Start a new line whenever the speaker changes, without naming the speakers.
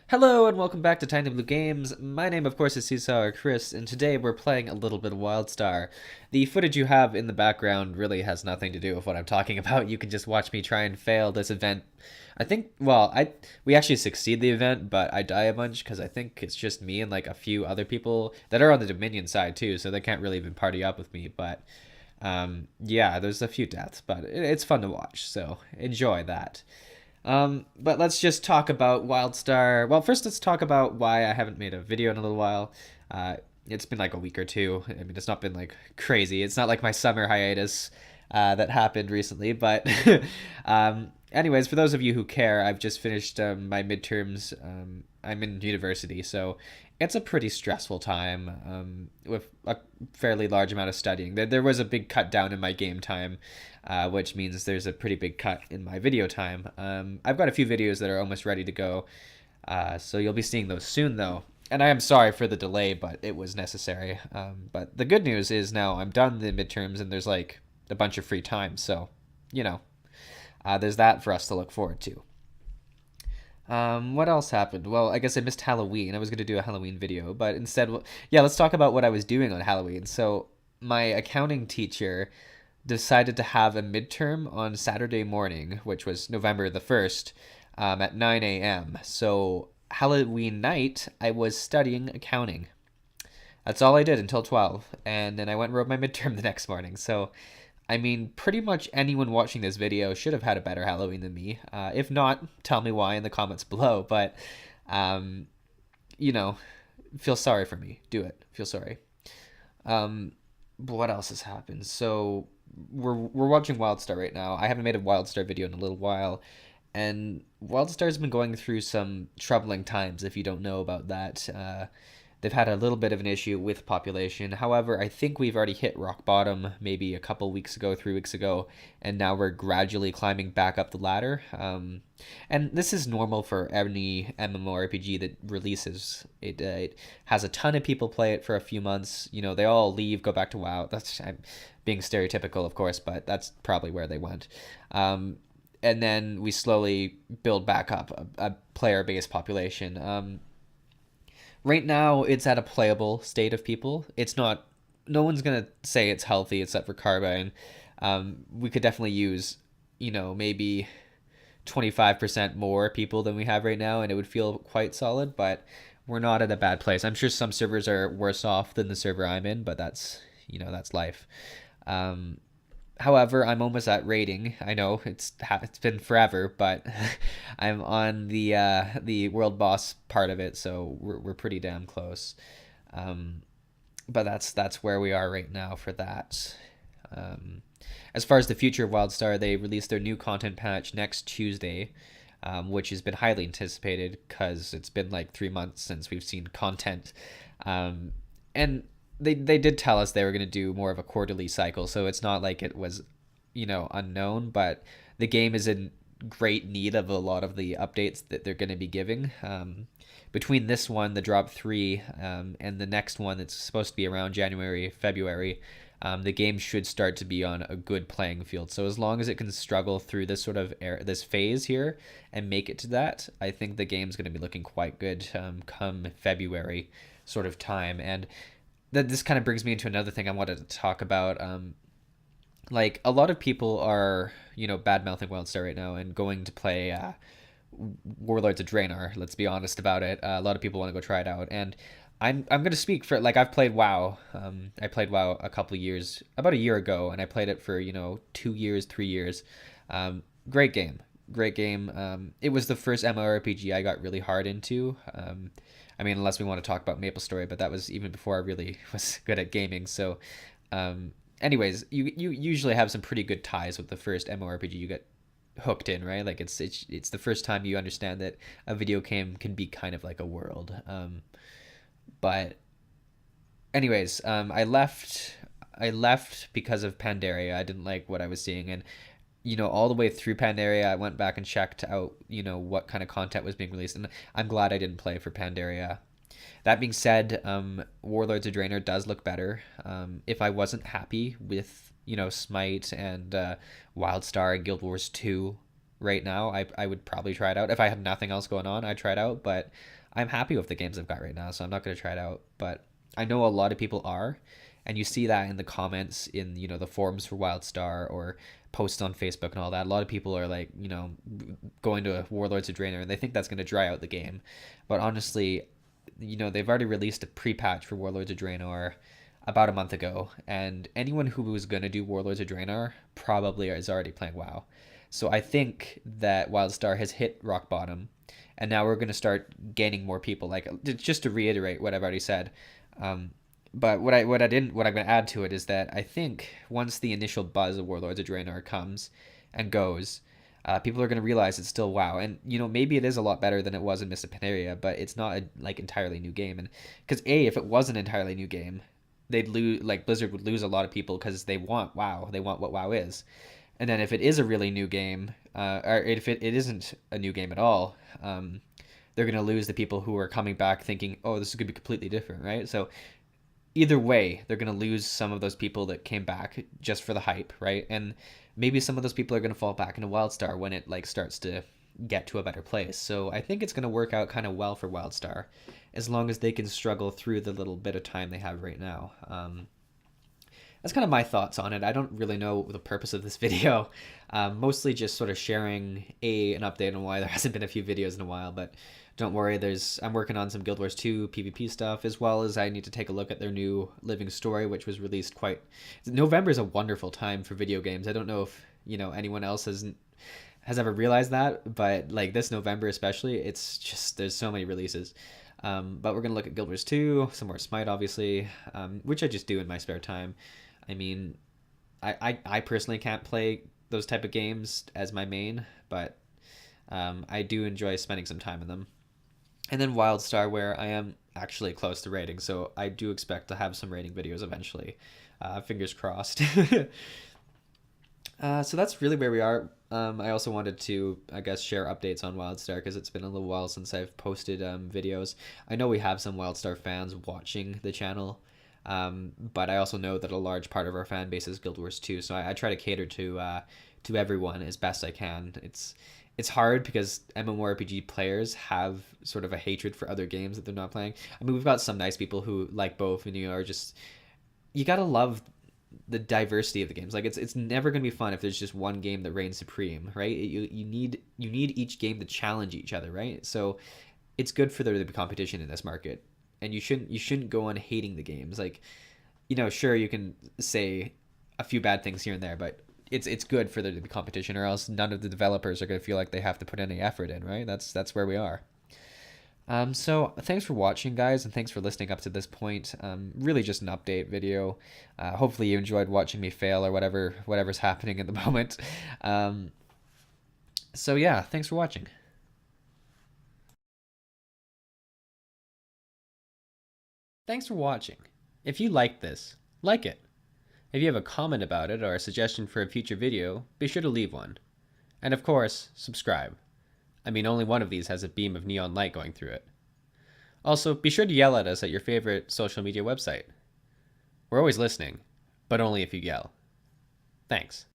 Hello and welcome back to Tiny Blue Games. My name, of course, is Seesaw or Chris, and today we're playing a little bit of WIldstar. The footage you have in the background really has nothing to do with what I'm talking about. You can just watch me try and fail this event. I think, we actually succeed the event, but I die a bunch because I think it's just me and like a few other people that are on the Dominion side too, so they can't really even party up with me. But yeah, there's a few deaths, but it's fun to watch, so enjoy that. But let's just talk about WIldstar. Well, first let's talk about why I haven't made a video in a little while. It's been like a week or two. I mean, it's not been like crazy. It's not like my summer hiatus that happened recently. But anyways, for those of you who care, I've just finished my midterms. I'm in university, so it's a pretty stressful time with a fairly large amount of studying. There was a big cut down in my game time, which means there's a pretty big cut in my video time. I've got a few videos that are almost ready to go, so you'll be seeing those soon, though. And I am sorry for the delay, but it was necessary. But the good news is now I'm done the midterms, and there's like a bunch of free time, so you know, there's that for us to look forward to. What else happened? Well, I guess I missed Halloween. I was going to do a Halloween video, but instead, yeah, let's talk about what I was doing on Halloween. So, my accounting teacher decided to have a midterm on Saturday morning, which was November the 1st, at 9 a.m. So, Halloween night, I was studying accounting. That's all I did until 12, and then I went and wrote my midterm the next morning. So, I mean, pretty much anyone watching this video should have had a better Halloween than me. If not, tell me why in the comments below. But, um, you know, feel sorry for me. Do it. Feel sorry. But what else has happened? So we're watching WIldstar right now. I haven't made a WIldstar video in a little while, and WIldstar's been going through some troubling times. If you don't know about that, they've had a little bit of an issue with population. However, I think we've already hit rock bottom maybe a couple weeks ago, 3 weeks ago, and now we're gradually climbing back up the ladder. And this is normal for any MMORPG that releases. It has a ton of people play it for a few months. You know, they all leave, go back to WoW. I'm being stereotypical, of course, but that's probably where they went. And then we slowly build back up a player-based population. Right now, it's at a playable state of people. It's not. No one's gonna say it's healthy except for Carbine. We could definitely use, maybe 25% more people than we have right now, and it would feel quite solid. But we're not at a bad place. I'm sure some servers are worse off than the server I'm in, but that's life. However, I'm almost at rating. I know it's been forever, but I'm on the world boss part of it, so we're pretty damn close. But that's where we are right now for that. As far as the future of WIldstar, they released their new content patch next Tuesday, which has been highly anticipated because it's been like 3 months since we've seen content. And they did tell us they were going to do more of a quarterly cycle, so it's not like it was, unknown, but the game is in great need of a lot of the updates that they're going to be giving. Between this one, the Drop 3, and the next one that's supposed to be around January, February, the game should start to be on a good playing field. So as long as it can struggle through this sort of this phase here and make it to that, I think the game's going to be looking quite good come February sort of time. And this kind of brings me into another thing I wanted to talk about. Like, a lot of people are, bad-mouthing WIldstar right now and going to play Warlords of Draenor. Let's be honest about it. A lot of people want to go try it out. And I'm going to speak for, like, I've played WoW. I played WoW a couple of years, about a year ago, and I played it for, 2 years, 3 years. Great game. Great game. It was the first MMORPG I got really hard into. I mean, unless we want to talk about MapleStory, but that was even before I really was good at gaming. So, anyways, you usually have some pretty good ties with the first MMORPG you get hooked in, right? Like it's the first time you understand that a video game can be kind of like a world. But anyways, I left because of Pandaria. I didn't like what I was seeing, and all the way through Pandaria, I went back and checked out, what kind of content was being released, and I'm glad I didn't play for Pandaria. That being said, Warlords of Draenor does look better. If I wasn't happy with, Smite and WIldstar and Guild Wars 2 right now, I would probably try it out. If I had nothing else going on, I'd try it out. But I'm happy with the games I've got right now, so I'm not going to try it out. But I know a lot of people are, and you see that in the comments in the forums for WildStar or posts on Facebook and all that. A lot of people are like going to Warlords of Draenor and they think that's going to dry out the game, but honestly, they've already released a pre-patch for Warlords of Draenor about a month ago, and anyone who was going to do Warlords of Draenor probably is already playing WoW. So I think that WildStar has hit rock bottom, and now we're going to start gaining more people. Like, just to reiterate what I've already said, um, but what I'm going to add to it is that I think once the initial buzz of Warlords of Draenor comes and goes, people are going to realize it's still WoW, and maybe it is a lot better than it was in Mists of Pandaria, but it's not a like entirely new game. And because if it was an entirely new game, they'd lose, like Blizzard would lose a lot of people because they want WoW, they want what WoW is. And then if it is a really new game, or if it isn't a new game at all, they're going to lose the people who are coming back thinking, oh, this is going to be completely different, right? So either way, they're going to lose some of those people that came back just for the hype, right? And maybe some of those people are going to fall back into WildStar when it like starts to get to a better place. So I think it's going to work out kind of well for WildStar, as long as they can struggle through the little bit of time they have right now. That's kind of my thoughts on it. I don't really know the purpose of this video. Mostly just sort of sharing an update on why there hasn't been a few videos in a while, but don't worry, I'm working on some Guild Wars 2 PvP stuff, as well as I need to take a look at their new Living Story, which was released November is a wonderful time for video games. I don't know if, anyone else has ever realized that, but like this November especially, it's just, there's so many releases. But we're going to look at Guild Wars 2, some more Smite, obviously, which I just do in my spare time. I mean, I personally can't play those type of games as my main, but I do enjoy spending some time in them. And then WildStar, where I am actually close to rating, so I do expect to have some rating videos eventually. Fingers crossed. So that's really where we are. I also wanted to, I guess, share updates on WildStar because it's been a little while since I've posted videos. I know we have some WildStar fans watching the channel, but I also know that a large part of our fan base is Guild Wars 2, so I try to cater to everyone as best I can. It's hard because MMORPG players have sort of a hatred for other games that they're not playing. I mean, we've got some nice people who like both, and are just, you gotta love the diversity of the games. Like it's never gonna be fun if there's just one game that reigns supreme, right? You need each game to challenge each other, right? So it's good for there to be competition in this market, and you shouldn't go on hating the games. Like, sure, you can say a few bad things here and there, but it's good for there to be competition, or else none of the developers are going to feel like they have to put any effort in, right? That's where we are. So thanks for watching, guys, and thanks for listening up to this point. Really just an update video. Hopefully you enjoyed watching me fail or whatever's happening at the moment. So yeah, thanks for watching. Thanks for watching. If you liked this, like it. If you have a comment about it or a suggestion for a future video, be sure to leave one. And of course, subscribe. I mean, only one of these has a beam of neon light going through it. Also, be sure to yell at us at your favorite social media website. We're always listening, but only if you yell. Thanks.